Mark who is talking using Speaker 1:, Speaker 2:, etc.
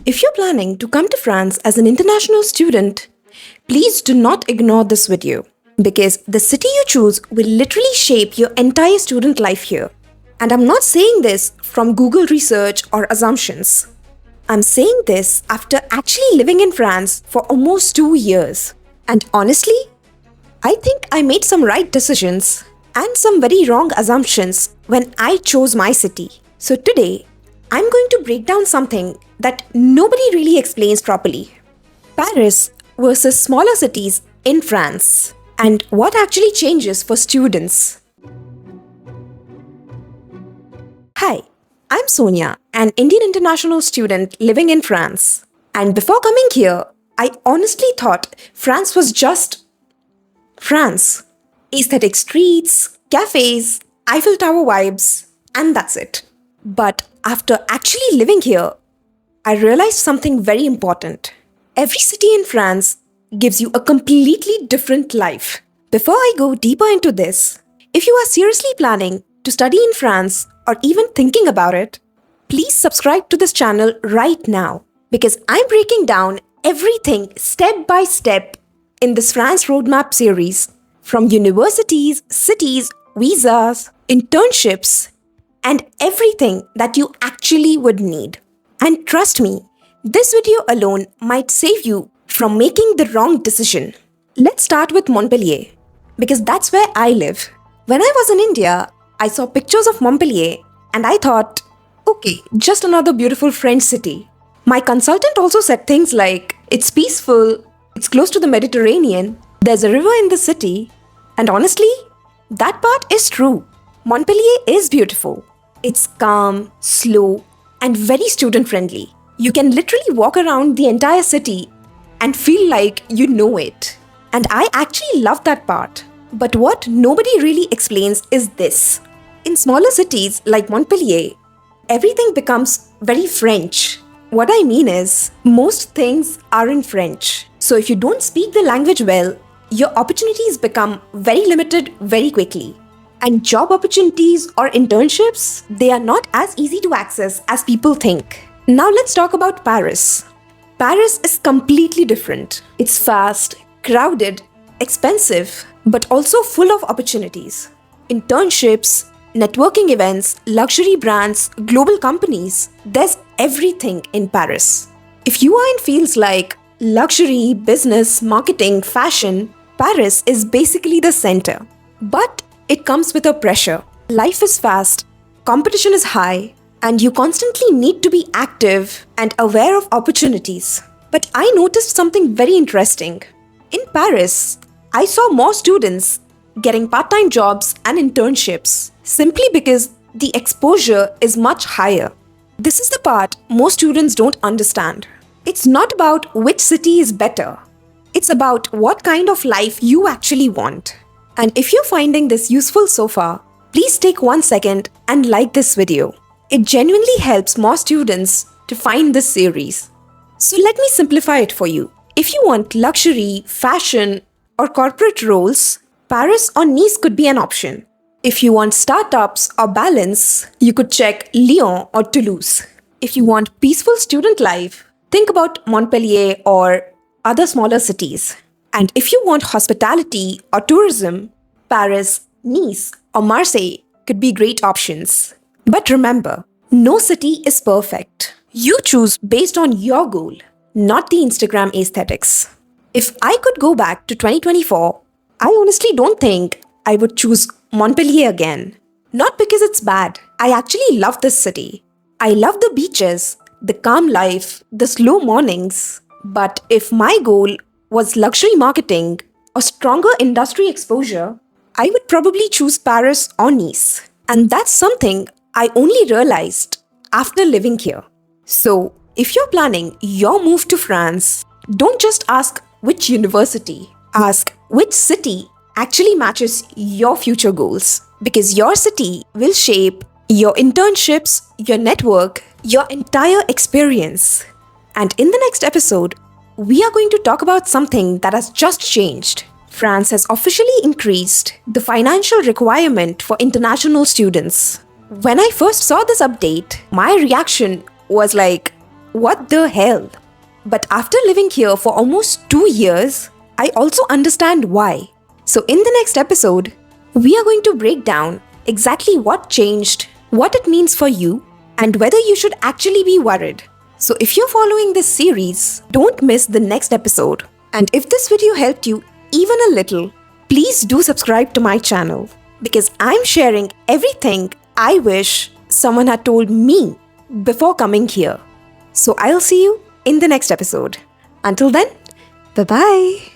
Speaker 1: If you're planning to come to France as an international student, please do not ignore this video because the city you choose will literally shape your entire student life here. And I'm not saying this from Google research or assumptions. I'm saying this after actually living in France for almost 2 years. And honestly, I think I made some right decisions and some very wrong assumptions when I chose my city. So today, I'm going to break down something that nobody really explains properly. Paris versus smaller cities in France, and what actually changes for students. Hi, I'm Sonia, an Indian international student living in France. And before coming here, I honestly thought France was just France. Aesthetic streets, cafes, Eiffel Tower vibes, and that's it. But after actually living here, I realized something very important. Every city in France gives you a completely different life. Before I go deeper into this, if you are seriously planning to study in France or even thinking about it, please subscribe to this channel right now because I'm breaking down everything step by step in this France Roadmap series, from universities, cities, visas, internships, and everything that you actually would need. And trust me, this video alone might save you from making the wrong decision. Let's start with Montpellier, because that's where I live. When I was in India, I saw pictures of Montpellier and I thought, okay, just another beautiful French city. My consultant also said things like, it's peaceful, it's close to the Mediterranean, there's a river in the city. And honestly, that part is true. Montpellier is beautiful. It's calm, slow, and very student-friendly. You can literally walk around the entire city and feel like you know it. And I actually love that part. But what nobody really explains is this. In smaller cities like Montpellier, everything becomes very French. What I mean is, most things are in French. So if you don't speak the language well, your opportunities become very limited very quickly. And job opportunities or internships, they are not as easy to access as people think. Now let's talk about Paris. Paris is completely different. It's fast, crowded, expensive, but also full of opportunities. Internships, networking events, luxury brands, global companies, there's everything in Paris. If you are in fields like luxury, business, marketing, fashion, Paris is basically the center. But it comes with a pressure. Life is fast, competition is high, and you constantly need to be active and aware of opportunities. But I noticed something very interesting. In Paris, I saw more students getting part-time jobs and internships simply because the exposure is much higher. This is the part most students don't understand. It's not about which city is better. It's about what kind of life you actually want. And if you're finding this useful so far, please take 1 second and like this video. It genuinely helps more students to find this series. So let me simplify it for you. If you want luxury, fashion, or corporate roles, Paris or Nice could be an option. If you want startups or balance, you could check Lyon or Toulouse. If you want peaceful student life, think about Montpellier or other smaller cities. And if you want hospitality or tourism, Paris, Nice, or Marseille could be great options. But remember, no city is perfect. You choose based on your goal, not the Instagram aesthetics. If I could go back to 2024, I honestly don't think I would choose Montpellier again. Not because it's bad. I actually love this city. I love the beaches, the calm life, the slow mornings. But if my goal was luxury marketing or stronger industry exposure, I would probably choose Paris or Nice. And that's something I only realized after living here. So, if you're planning your move to France, don't just ask which university. Ask which city actually matches your future goals. Because your city will shape your internships, your network, your entire experience. And in the next episode, we are going to talk about something that has just changed. France has officially increased the financial requirement for international students. When I first saw this update, my reaction was like, what the hell? But after living here for almost 2 years, I also understand why. So in the next episode, we are going to break down exactly what changed, what it means for you, and whether you should actually be worried. So if you're following this series, don't miss the next episode. And if this video helped you even a little, please do subscribe to my channel because I'm sharing everything I wish someone had told me before coming here. So I'll see you in the next episode. Until then, bye-bye.